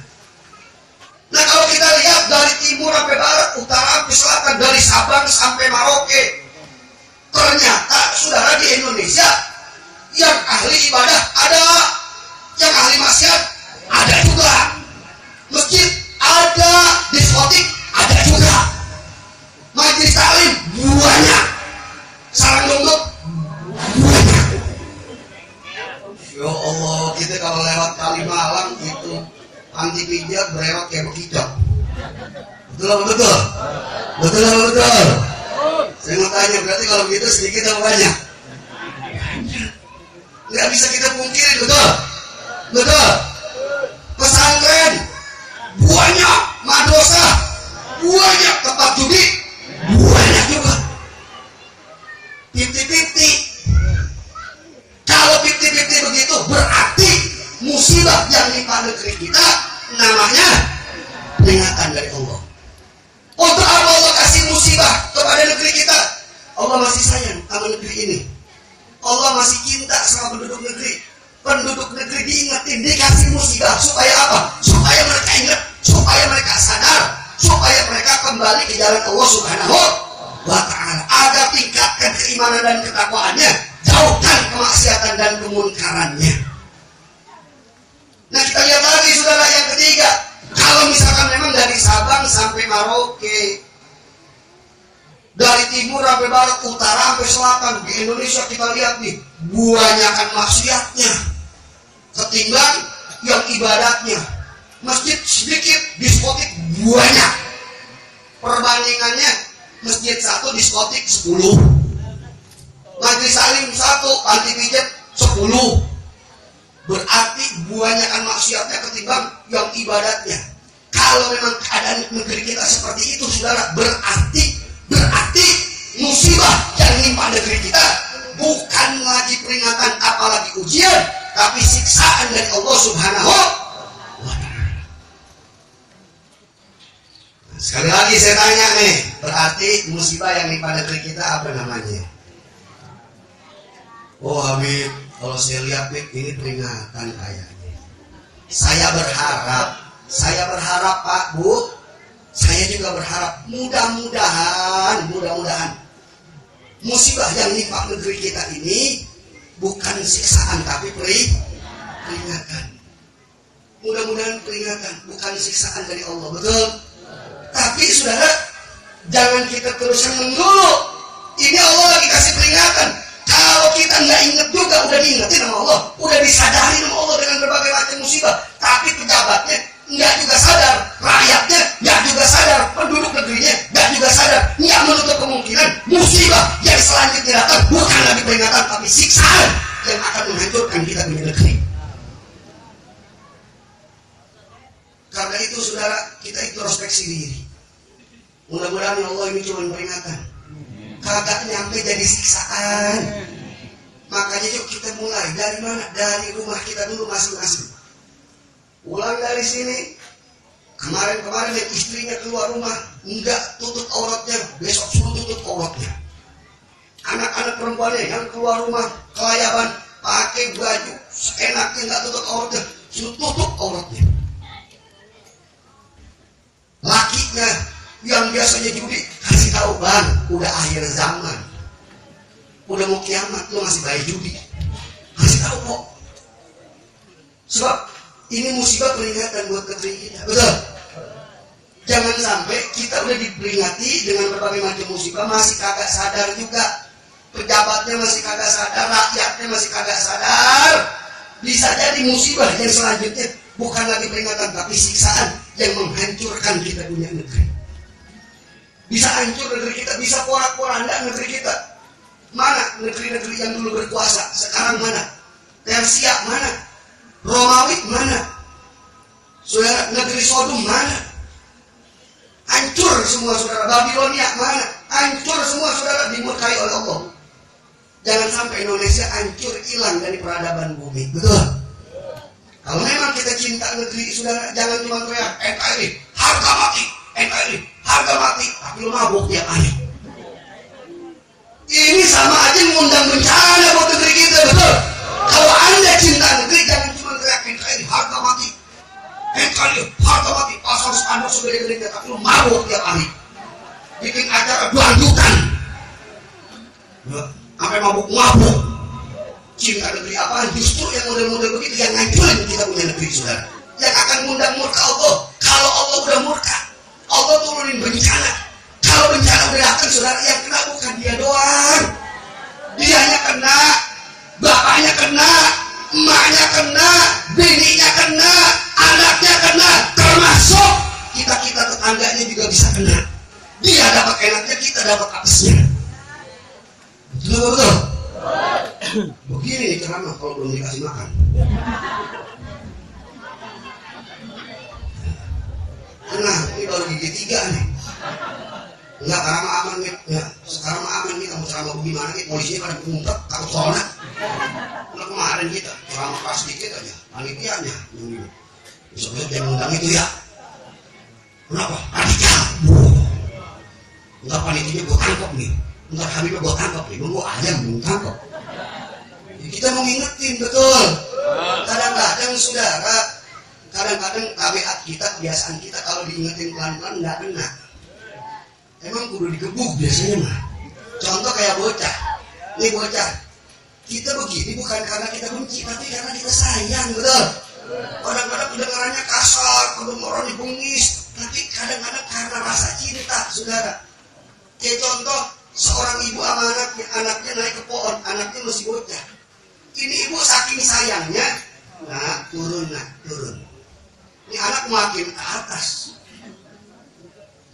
Nah, kalau kita lihat dari timur sampai barat, utara sampai selatan, dari Sabang sampai Merauke, ternyata saudara di Indonesia yang ahli ibadah ada, yang ahli maksiat ada juga. Masjid ada, diskotik ada juga, majelis taklim banyak, sarang dongdok banyak. Ya Allah, kita kalau lewat Kalimalang itu panti pijat berewak kayak bekicot. Betul apa betul? Betul apa betul? Saya mau tanya, berarti kalau begitu sedikit atau banyak? Nggak bisa kita pungkiri, betul? Betul? Pesantren banyak, madrasah banyak, tempat judi banyak juga. 50-50. Kalau 50-50 begitu, berarti musibah yang menimpa negeri kita namanya peringatan dari Allah. Untuk apa Allah kasih musibah kepada negeri kita? Allah masih sayang sama negeri ini. Allah masih cinta sama penduduk negeri. Penduduk negeri diingetin, dikasih musibah supaya apa? Supaya mereka ingat, supaya mereka sadar, supaya mereka kembali ke jalan Allah Subhanahu wa ta'ala. Agar tingkatkan keimanan dan ketakwaannya, jauhkan kemaksiatan dan kemunkarannya. Nah, kita lihat lagi saudara yang ketiga. Kalau misalkan memang dari Sabang sampai Merauke, dari timur sampai barat, utara sampai selatan, di Indonesia kita lihat nih, banyakan maksiatnya ketimbang yang ibadatnya. Masjid sedikit, diskotik banyak. Perbandingannya, masjid 1, diskotik 10. Majelis taklim 1, panti pijat 10. Berarti banyakan maksiatnya ketimbang yang ibadatnya. Kalau memang keadaan negeri kita seperti itu, saudara, berarti musibah yang menimpa negeri kita bukan lagi peringatan apalagi ujian, tapi siksaan dari Allah Subhanahu wa ta'ala. Sekali lagi saya tanya nih, berarti musibah yang menimpa negeri kita apa namanya? Oh Habib, kalau saya lihat ini peringatan kayaknya. Saya berharap Pak, Bu, saya juga berharap mudah-mudahan musibah yang menimpa negeri kita ini bukan siksaan tapi peringatan. Mudah-mudahan peringatan, bukan siksaan dari Allah, betul? Tapi saudara, jangan kita terus seneng dulu. Ini Allah lagi kasih peringatan. Kalau kita nggak ingat juga, udah diingetin sama Allah, udah disadari sama Allah dengan berbagai macam musibah, tapi pejabatnya nggak juga sadar, rakyatnya nggak juga sadar, penduduk negerinya nggak juga sadar, nggak menutup kemungkinan musibah yang selanjutnya datang bukan lagi peringatan tapi siksaan yang akan menghancurkan kita punya negeri. Karena itu saudara, kita introspeksi diri. Mudah-mudahan Allah ini cuma peringatan, kagak nyampe jadi siksaan. Makanya yuk kita mulai dari mana? Dari rumah kita dulu masing-masing. Pulang dari sini, kemarin yang istrinya keluar rumah enggak tutup auratnya, besok suruh tutup auratnya. Anak-anak perempuannya yang keluar rumah kelayaban, pakai baju seenaknya enggak tutup auratnya, suruh tutup auratnya. Lakinya yang biasanya judi, kasih tahu, bang, udah akhir zaman, udah mau kiamat, lo masih bayar judi, kasih tahu kok. Sebab ini musibah peringatan buat negeri kita, betul? Jangan sampai kita udah diperingati dengan berbagai macam musibah, masih kagak sadar juga. Pejabatnya masih kagak sadar, rakyatnya masih kagak sadar. Bisa jadi musibah yang selanjutnya bukan lagi peringatan, tapi siksaan yang menghancurkan kita punya negeri. Bisa hancur negeri kita, bisa porak-poranda negeri kita. Mana negeri-negeri yang dulu berkuasa, sekarang mana? Persia mana? Romawi mana? Saudara, negeri Sodom mana? Hancur semua saudara. Babilonia mana? Hancur semua saudara, dimurkai oleh Allah. Jangan sampai Indonesia hancur, hilang dari peradaban bumi, betul? Kalau memang kita cinta negeri saudara, jangan cuma teriak NKRI harga mati, NKRI harga mati, tapi lu mabuk tiap hari. sama aja mengundang bencana buat negeri kita, betul? Kalau Anda cinta negeri, jangan cuma teriak NKRI harga mati. NKRI harga mati, pasal Anda segede-gede, tapi lu mabuk tiap hari. Bikin acara dangdutan. Sampai mabuk-mabuk. Cinta negeri apa? Justru yang model-model begitu yang ngancurin kita punya negeri, saudara. Yang akan mengundang murka Allah. Kalau Allah udah murka, Allah turunin bencana. Kalau bencana udah datang, saudara, yang kena bukan dia doang. Dianya kena, bapaknya kena, emaknya kena, bininya kena, anaknya kena, termasuk kita tetangganya juga bisa kena. Dia dapat enaknya, kita dapat apesnya. Betul. Begini nih ceramah kalau belum dikasih makan. Nah, ini baru gigi 3 nih. Enggak, karena aman nih. Ya, sekarang aman nih, kamu ceramah bagaimana nih? Polisinya pada ngumpet, takut corona. Nah, kemarin kita ceramah pas dikit aja, panitianya. Besok-besok dia ngundang itu ya. Kenapa? Radikal. Enggak, panitianya gue tangkap nih. Enggak, Habibnya gue tangkap nih. Nunggu ayam gue tangkap. Ya, kita mau ngingetin, betul. Kadang-kadang saudara, kadang-kadang tabiat kita, kebiasaan kita kalau diingetin pelan-pelan nggak kena. Emang kudu digebuk biasanya mah. Contoh kayak bocah. Nih bocah, kita begini bukan karena kita benci, tapi karena kita sayang, betul. Kadang-kadang kedengarannya kasar, kedengarannya bengis, tapi kadang-kadang karena rasa cinta, saudara. Kayak contoh, seorang ibu sama anaknya naik ke pohon, anaknya masih bocah. Ini ibu saking sayangnya, nah turun. Ini anak makin ke atas.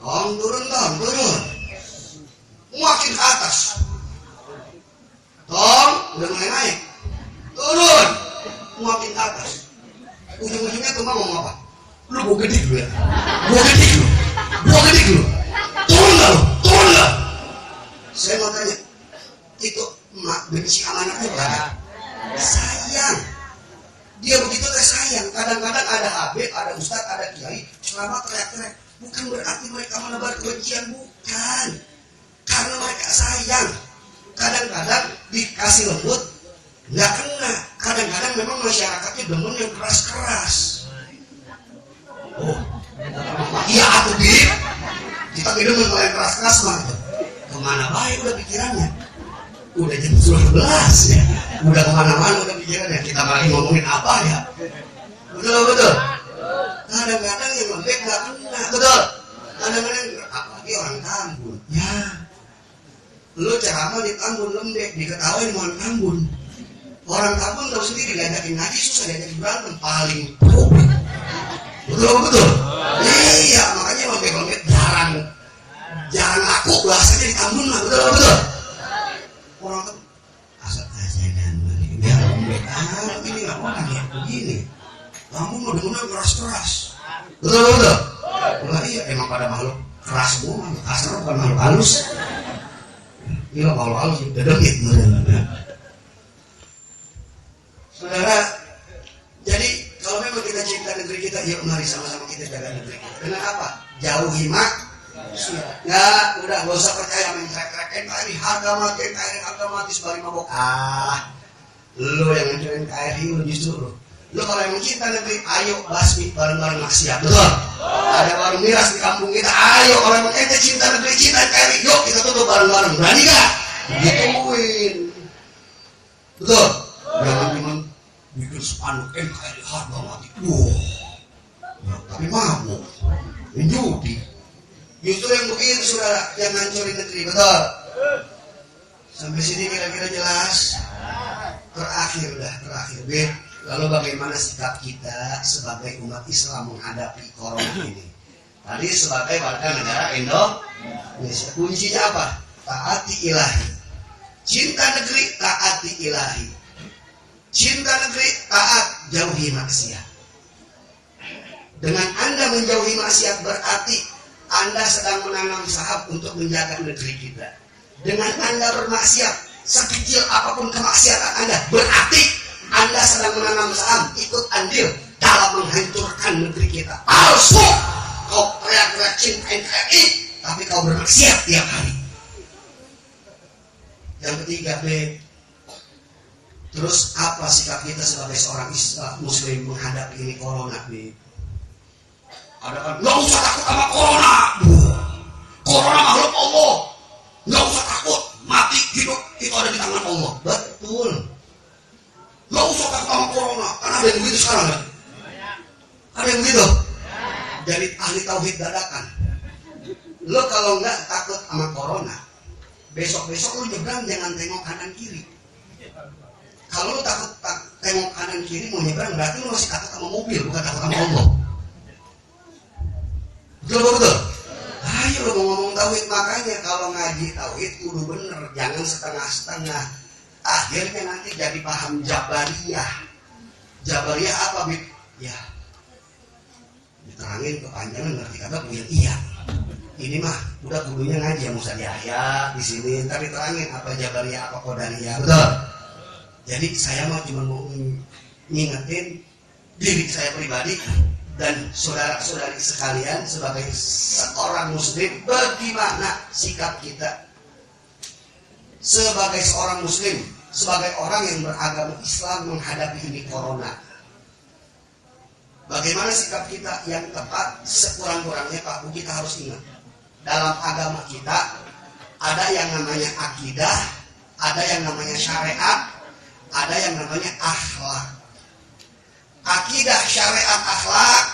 Turun. Makin ke atas. Udah mulai naik. Turun. Makin ke atas. Ujung-ujungnya tuh ngomong apa? Lu gua gede dulu ya. Gua gede dulu. Turun lah. Saya mau tanya, itu emak benci sama anaknya berapa? Sayang. Dia begitu sayang. Kadang-kadang ada habib, ada ustadz, ada kiai, selama teriak-teriak. Bukan berarti mereka menebar kebencian, bukan. Karena mereka sayang. Kadang-kadang dikasih lembut, nggak kena. Kadang-kadang memang masyarakatnya demen yang keras-keras. Iya atuh Bib. Kita tidak demen yang keras-keras mah. Kemana baik udah pikirannya. Udah jam 12 ya. Udah kemana-mana udah pikirannya. Kita lagi ngomongin apa ya. Betul. Kadang-kadang yang lembek gak kena. Betul. Kadang-kadang apalagi orang Tambun. Ya. Lu ceramah di Tambun lembek, diketawain orang Tambun. Orang Tambun tahu sendiri diajakin ngaji susah, diajakin berantem paling pro. Betul. Iya, makanya lembek-lembek jarang laku bahasanya di Tambun lah. Betul. Orang Tambun asal aja dan biar lembek. Ini nggak orang ya begini. Kamu mau dengar keras-keras. Betul. Wah iya, emang pada makhluk keras semua, kasar bukan makhluk halus. Iya makhluk halus udah dengit. Saudara, jadi kalau memang kita cinta negeri kita, yuk mari sama-sama kita jaga negeri kita. Dengan apa? Jauhi ya udah gak usah percaya main trek-trek NKRI harga mati sebalik mabok. Lu yang ngancurin NKRI lu justru lu kalau yang cinta negeri, ayo basmi bareng-bareng maksiat, betul? Ada warung miras di kampung kita, ayo kalau emang ente cinta negeri, cinta NKRI, yuk kita tutup bareng-bareng, berani gak? Gituin, betul? Jangan cuma bikin spanduk NKRI harga mati, tapi mabuk, judi. Justru yang begitu saudara, yang ngancurin negeri, betul? Sampai sini kira-kira jelas? Terakhir. Lalu bagaimana sikap kita sebagai umat Islam menghadapi corona ini? Tadi sebagai warga negara Indonesia, kuncinya apa? Taati ilahi. Cinta negeri, taati ilahi. Cinta negeri, taat, jauhi maksiat. Dengan Anda menjauhi maksiat berarti Anda sedang menanam saham untuk menjaga negeri kita. Dengan Anda bermaksiat, sekecil apapun kemaksiatan Anda, berarti Anda sedang menanam saham, ikut andil dalam menghancurkan negeri kita. Palsu! Kau teriak-teriak cinta NKRI, tapi kau bermaksiat tiap hari. Yang ketiga B, terus apa sikap kita sebagai seorang muslim menghadapi ini corona B? Ada kan, nggak usah takut sama corona. Corona makhluk Allah, nggak usah takut, mati hidup itu ada di tangan Allah. Betul. Nggak usah takut sama corona, karena ada yang begitu sekarang kan? Ada yang begitu. Jadi ahli tauhid dadakan. Lo kalau nggak takut sama corona, besok-besok lo nyebrang jangan tengok kanan kiri. Kalau lo takut tengok kanan kiri mau nyebrang, berarti lo masih takut sama mobil, bukan takut sama Allah. Betul. Ayo lo mau ngomong tauhid, makanya kalau ngaji tauhid kudu bener, jangan setengah-setengah. Akhirnya nanti jadi paham Jabariyah. Jabariyah apa Bib? Ya, diterangin kepanjangan ngerti kata punya iya. Ini mah udah kudunya ngaji yang Ustaz Yahya di sini, ntar diterangin apa Jabariyah apa Qadariyah. Betul. Jadi saya mah cuma mau ngingetin diri saya pribadi dan saudara-saudari sekalian sebagai seorang muslim, bagaimana sikap kita sebagai seorang muslim, sebagai orang yang beragama Islam menghadapi ini corona. Bagaimana sikap kita yang tepat? Sekurang-kurangnya Pak Bu, kita harus ingat, dalam agama kita ada yang namanya akidah, ada yang namanya syariat, ada yang namanya akhlak. Akidah, syariat, akhlak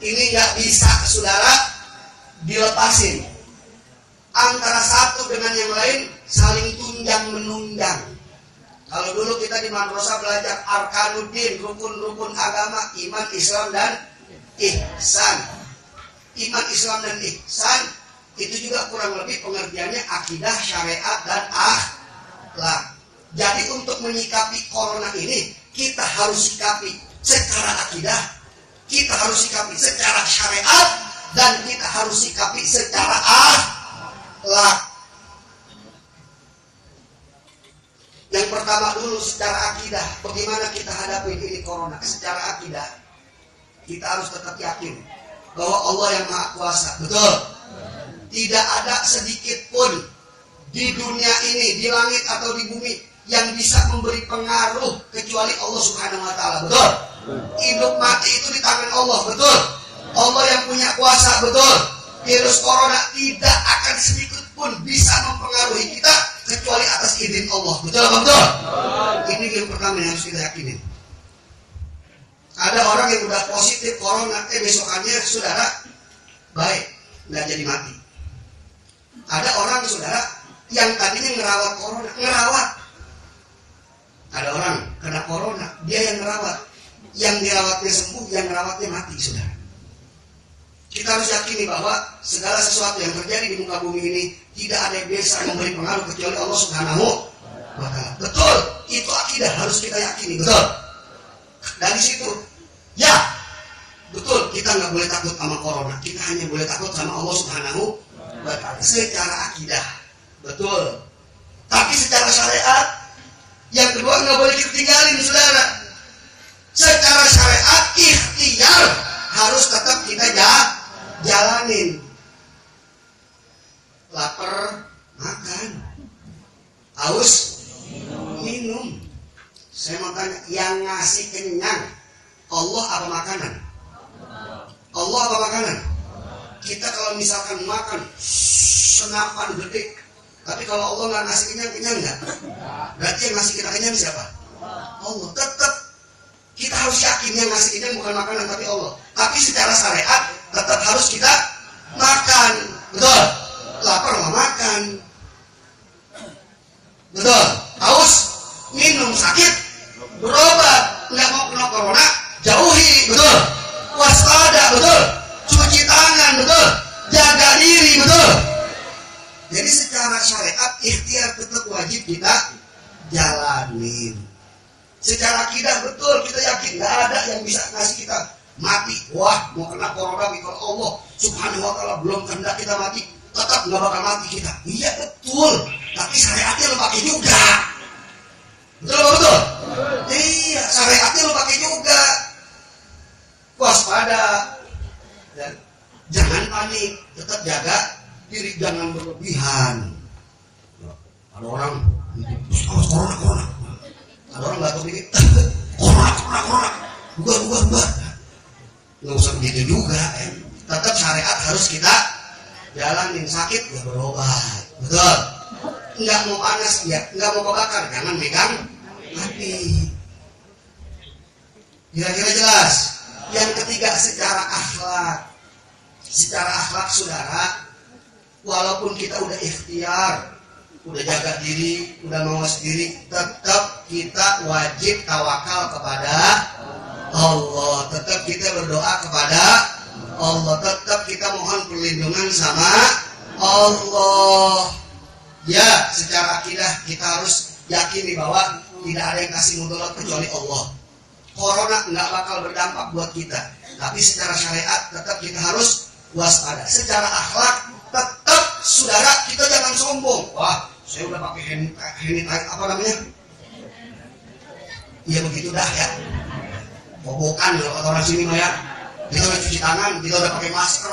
ini nggak bisa saudara dilepasin. Antara satu dengan yang lain saling tunjang menunjang. Kalau dulu kita di madrasah belajar arkanuddin, rukun-rukun agama, iman, Islam dan ihsan. Iman, Islam dan ihsan itu juga kurang lebih pengertiannya akidah, syariat dan akhlak. Jadi untuk menyikapi corona ini kita harus sikapi secara akidah, kita harus sikapi secara syariat, dan kita harus sikapi secara akhlak. Yang pertama dulu secara akidah, bagaimana kita hadapi ini corona? Secara akidah kita harus tetap yakin bahwa Allah yang Maha Kuasa. Betul. Tidak ada sedikit pun di dunia ini, di langit atau di bumi, yang bisa memberi pengaruh kecuali Allah Subhanahu wa Ta'ala. Betul. Hidup mati itu di tangan Allah. Betul. Allah yang punya kuasa. Betul. Virus corona tidak akan sedikit pun bisa mempengaruhi kita kecuali atas izin Allah. Betul apa betul? Ini yang pertama yang harus kita yakinin. Ada orang yang udah positif corona, besokannya saudara baik, nggak jadi mati. Ada orang saudara yang tadinya ngerawat corona, ada orang kena corona, dia yang ngerawat, yang dirawatnya sembuh, yang ngerawatnya mati, saudara. Kita harus yakini bahwa segala sesuatu yang terjadi di muka bumi ini tidak ada yang bisa memberi pengaruh kecuali Allah Subhanahu wa Ta'ala. Betul, itu akidah harus kita yakini, betul. Dari situ, ya, betul, kita nggak boleh takut sama corona, kita hanya boleh takut sama Allah Subhanahu wa Ta'ala. Secara akidah, betul. Tapi secara syariat, yang kedua nggak boleh ditinggalin, saudara. Secara syariat ikhtiar harus tetap kita jalanin. Lapar makan, haus minum. Saya mau tanya, yang ngasih kenyang Allah apa makanan? Allah apa makanan? Kita kalau misalkan makan senapan gede, tapi kalau Allah nggak ngasih kenyang nggak? Berarti yang ngasih kita kenyang siapa? Allah. Tetap kita harus yakin yang ngasih kenyang bukan makanan tapi Allah. Tapi secara syariat tetap harus kita makan. Betul. Lapar mau makan. Betul. Haus minum, sakit berobat. Nggak mau kena corona jauhi. Betul. Waspada. Betul. Cuci tangan. Betul. Jaga diri. Betul. Jadi secara syariat ikhtiar tetap wajib kita jalanin. Secara akidah betul kita yakin nggak ada yang bisa ngasih kita mati. Wah mau kena corona kalau Allah Subhanahu wa Ta'ala belum kehendak kita mati, tetap nggak bakal mati kita. Iya betul. Tapi syariatnya lo pakai juga. Betul betul. Iya syariatnya lo pakai juga. Waspada dan jangan panik. Tetap jaga diri, jangan berlebihan. Ada orang Terus corona. Ada orang batuk dikit, corona. Bubar. Nggak usah begitu juga. Tetap syariat harus kita jalanin. Sakit ya berobat, betul. Nggak mau panas ya, nggak mau kebakar, jangan megang api. Kira-kira jelas. Yang ketiga, secara akhlak saudara, walaupun kita udah ikhtiar, udah jaga diri, udah mawas diri, tetap kita wajib tawakal kepada Allah. Tetap kita berdoa kepada Allah. Tetap kita mohon perlindungan sama Allah. Ya, secara akidah kita harus yakini bahwa tidak ada yang kasih mudarat kecuali Allah. Corona nggak bakal berdampak buat kita, tapi secara syariat tetap kita harus waspada. Secara akhlak tetap saudara kita jangan sombong. Wah, saya udah pakai hand apa namanya? Iya begitu dah ya. Bobokan ya kata orang sini ya. Kita udah cuci tangan, kita udah pakai masker.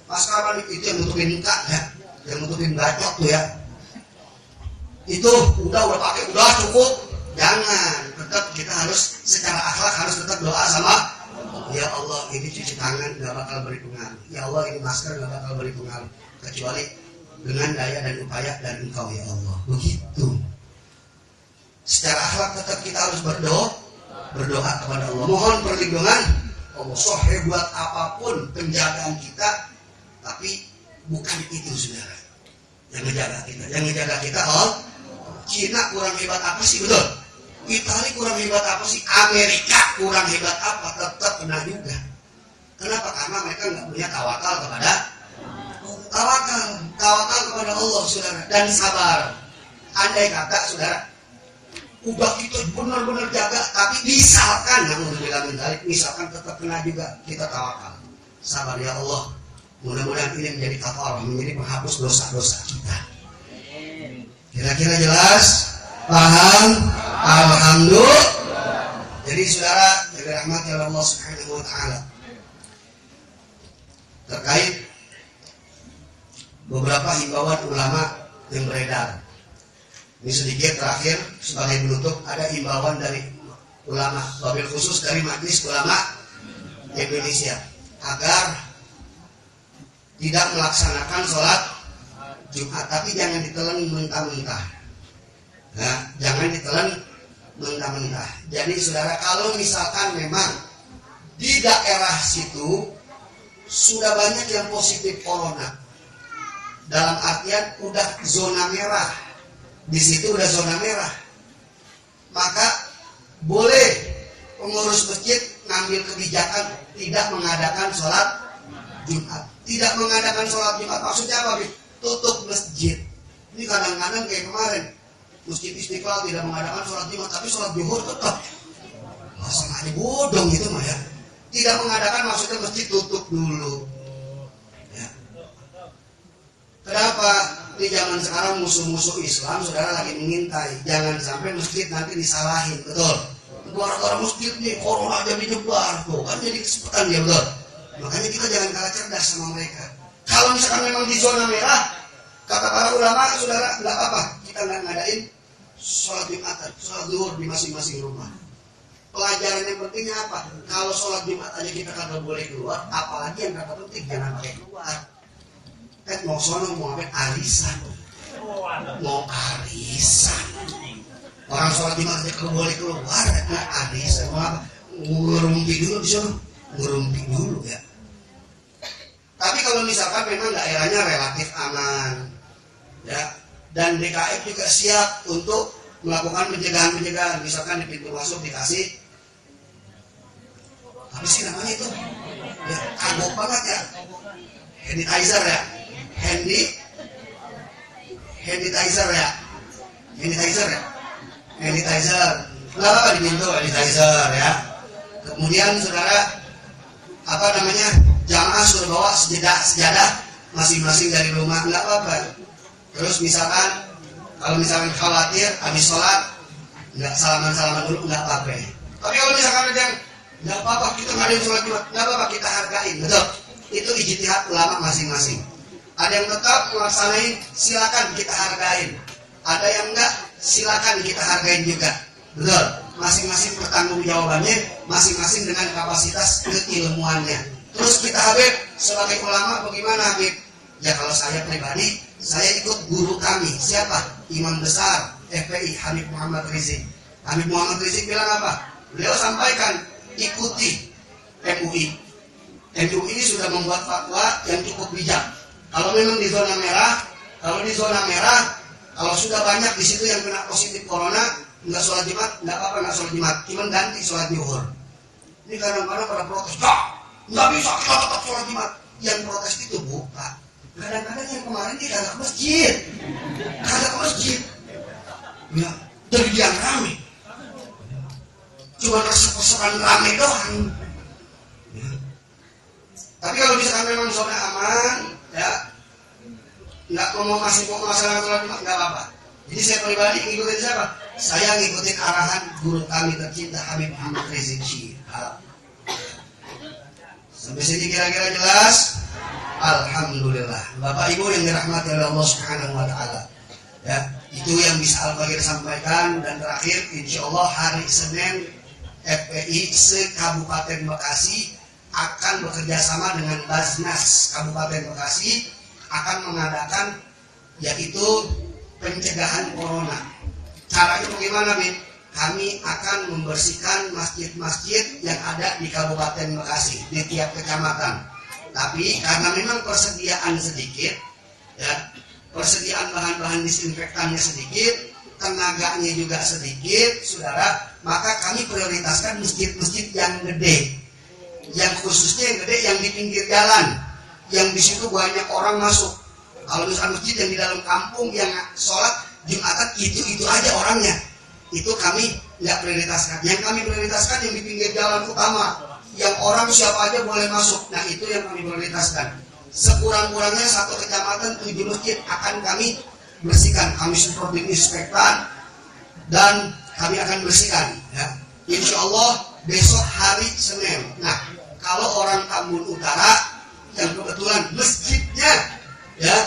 Masker apa nih? Itu yang nutupin muka ya, yang nutupin bacok tuh ya. Itu udah pakai, udah cukup. Jangan, tetap kita harus secara akhlak harus tetap doa sama ya Allah, ini cuci tangan nggak bakal beri pengaruh. Ya Allah, ini masker nggak bakal beri pengaruh kecuali dengan daya dan upaya dari Engkau ya Allah. Begitu. Secara akhlak tetap kita harus berdoa kepada Allah. Mohon perlindungan Allah. Sehebat apapun penjagaan kita, tapi bukan itu saudara. Yang menjaga kita Allah. Cina kurang hebat apa sih, betul? Italia kurang hebat apa sih? Amerika kurang hebat apa? Tetap kena juga. Kenapa? Karena mereka nggak punya tawakal kepada Allah, saudara, dan sabar. Andai kata, saudara, udah kita benar-benar jaga, tapi misalkan tetap kena juga, kita tawakal. Sabar ya Allah. Mudah-mudahan ini menjadi kafarah, menjadi penghapus dosa-dosa kita. Kira-kira jelas? Paham? Alhamdulillah. Jadi saudara, jaga rahmat ya Allah Subhanahu wa taala. Terkait beberapa himbauan ulama yang beredar. Ini sedikit terakhir sebagai penutup, ada himbauan dari ulama, wabil khusus dari Majelis Ulama Indonesia agar tidak melaksanakan sholat Jumat, tapi jangan ditelan mentah-mentah. Nah, jangan ditelan mentah-mentah. Jadi saudara, kalau misalkan memang di daerah situ sudah banyak yang positif corona, dalam artian udah zona merah, di situ udah zona merah, maka boleh pengurus masjid ngambil kebijakan tidak mengadakan sholat Jumat. Tidak mengadakan sholat Jumat maksudnya apa? Tutup masjid. Ini kadang-kadang kayak kemarin Masjid Istiqlal tidak mengadakan sholat Jumat, tapi sholat zuhur tetap. Sama aja bodong gitu mah ya. Tidak mengadakan maksudnya masjid tutup dulu. Ya. Kenapa? Di zaman sekarang musuh-musuh Islam saudara lagi mengintai. Jangan sampai masjid nanti disalahin, betul. Orang-orang masjid nih corona aja menyebar tuh, kan jadi kesempatan dia, betul. Makanya kita jangan kalah cerdas sama mereka. Kalau misalkan memang di zona merah, kata para ulama, saudara, nggak apa-apa. Kita nggak ngadain sholat Jumatan, sholat zuhur di masing-masing rumah. Pelajaran yang pentingnya apa? Kalau sholat Jumat aja kita kagak boleh keluar, apalagi yang kata penting jangan pakai keluar. Mau sono mau apa? Arisan. Mau arisan. Orang sholat Jumat aja kagak boleh keluar, mau arisan. Mau apa? Ngerumpi dulu di sana, ngerumpi dulu ya. Tapi kalau misalkan memang daerahnya relatif aman, ya, dan DKF juga siap untuk melakukan pencegahan, misalkan di pintu masuk dikasih apa sih namanya itu? Ya, kagok banget ya, sanitizer ya, sanitizer, nggak apa di pintu sanitizer ya. Kemudian saudara, apa namanya? Jamaah sudah bawa sejadah masing-masing dari rumah, nggak apa-apa. Terus misalkan kalau misalkan khawatir habis sholat nggak salaman dulu, nggak apa-apa. Tapi kalau misalkan ada yang nggak apa-apa, kita ngadain sholat Jumat, nggak apa-apa, kita hargain, betul. Itu ijtihad ulama masing-masing. Ada yang tetap melaksanain, silakan kita hargain. Ada yang enggak, silakan kita hargain juga. Betul, masing-masing bertanggung jawabannya, masing-masing dengan kapasitas keilmuannya. Terus kita Habib sebagai ulama bagaimana Habib? Ya kalau saya pribadi, saya ikut guru kami. Siapa? Imam besar FPI Habib Muhammad Rizik. Habib Muhammad Rizik bilang apa? Beliau sampaikan, ikuti MUI. MUI ini sudah membuat fatwa yang cukup bijak. Kalau memang di zona merah, kalau sudah banyak di situ yang kena positif corona, nggak sholat Jumat, nggak apa-apa nggak sholat Jumat, cuma ganti sholat zuhur. Ini kadang-kadang pada protes, nggak bisa kita tetap sholat Jumat. Yang protes itu bukan. Kadang-kadang yang kemarin dia kagak ke masjid, ya, jadi yang rame, cuma resep-resepan rame doang. Ya. Tapi kalau misalkan memang zona aman, ya, nggak mau masalah sholat Jumat nggak apa-apa. Jadi saya pribadi ngikutin siapa? Saya ngikutin arahan guru kami tercinta Habib Muhammad Rizik Syihab. Sampai sini kira-kira jelas? Alhamdulillah. Bapak Ibu yang dirahmati oleh Allah Subhanahu wa taala. Ya, itu yang bisa Al-Fakir sampaikan. Dan terakhir insya Allah hari Senin FPI se-Kabupaten Bekasi akan bekerja sama dengan Basnas Kabupaten Bekasi akan mengadakan yaitu pencegahan corona. Caranya bagaimana, Bin? Kami akan membersihkan masjid-masjid yang ada di Kabupaten Bekasi di tiap kecamatan. Tapi karena memang persediaan sedikit, ya, persediaan bahan-bahan disinfektannya sedikit, tenaganya juga sedikit, saudara, maka kami prioritaskan masjid-masjid yang gede, yang khususnya yang gede, yang di pinggir jalan, yang di situ banyak orang masuk. Kalau misalnya masjid yang di dalam kampung yang sholat Jumatan itu aja orangnya, itu kami nggak prioritaskan. Yang kami prioritaskan yang di pinggir jalan utama, yang orang siapa aja boleh masuk. Nah itu yang kami prioritaskan. Sekurang-kurangnya satu kecamatan 7 masjid akan kami bersihkan. Kami semprot disinfektan dan kami akan bersihkan. Ya. Insya Allah besok hari Senin. Nah kalau orang Tambun Utara yang kebetulan masjidnya ya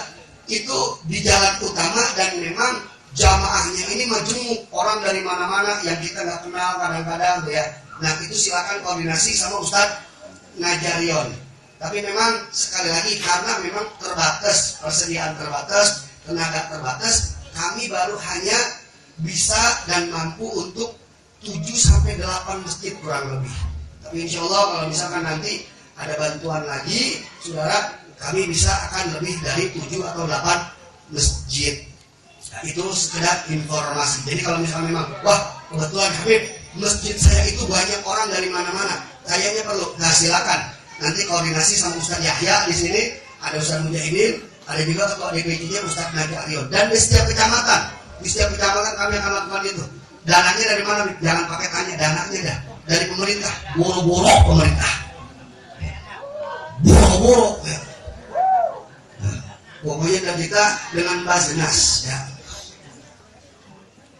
itu di jalan utama dan memang jamaahnya ini majemuk orang dari mana-mana yang kita nggak kenal kadang-kadang ya. Nah itu silakan koordinasi sama Ustadz Najarion. Tapi memang sekali lagi karena memang terbatas, persediaan terbatas, tenaga terbatas, kami baru hanya bisa dan mampu untuk 7-8 masjid kurang lebih. Tapi insya Allah kalau misalkan nanti ada bantuan lagi, saudara, kami bisa akan lebih dari 7 atau 8 masjid. Nah, itu sekedar informasi. Jadi kalau misalnya memang, wah kebetulan Habib, masjid saya itu banyak orang dari mana-mana, kayaknya perlu. Nah silakan. Nanti koordinasi sama Ustadz Yahya di sini, ada Ustadz Mujahidin, ada juga ketua DPJ-nya Ustadz Najarion. Dan di setiap kecamatan kami akan lakukan itu. Dananya dari mana? Jangan pakai tanya, dananya dah dari pemerintah. Boro-boro pemerintah. Boro-boro ya. Pokoknya dan kita dengan Basnas ya.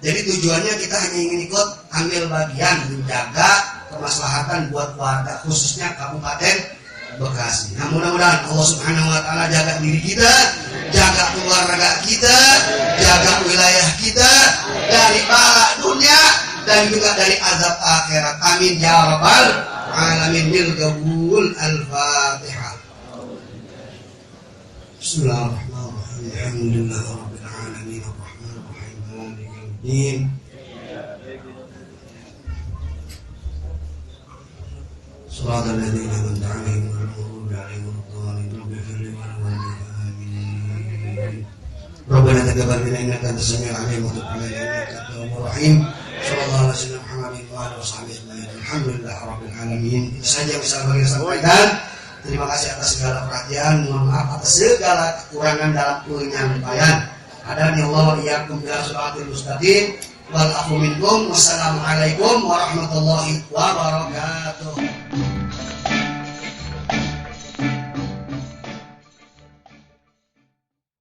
Jadi tujuannya kita hanya ingin ikut ambil bagian menjaga kemaslahatan buat warga khususnya Kabupaten Bekasi. Nah mudah-mudahan Allah Subhanahu wa taala jaga diri kita, jaga keluarga kita, jaga wilayah kita dari bala dunia dan juga dari azab akhirat. Amin ya rabbal alamin. Bil qabul. Al-Fatihah. Bismillahirrahmanirrahim. Alhamdulillahirabbil alamin. Arrahmanir rahim. Maliki yaumiddin. Shiratal ladzina an'amta 'alaihim ghairil maghdubi 'alaihim waladdallin. Rabbi ighfir li wa amin. Rabbana taqabbal minna innaka antas samiul 'alim wa tub 'alaina innaka antat tawwabur rahim. Sallallahu alaihi wasallam Muhammadin wa alihi washabihi ajma'in. Alhamdulillahirabbil alamin. Itu saja yang bisa kami sampaikan. Terima kasih atas segala perhatian. Mohon maaf atas segala kekurangan dalam penyampaian. Hadani Allah wa iyyakum ila shiratal mustaqim. Wal afu minkum. Wassalamualaikum warahmatullahi wabarakatuh.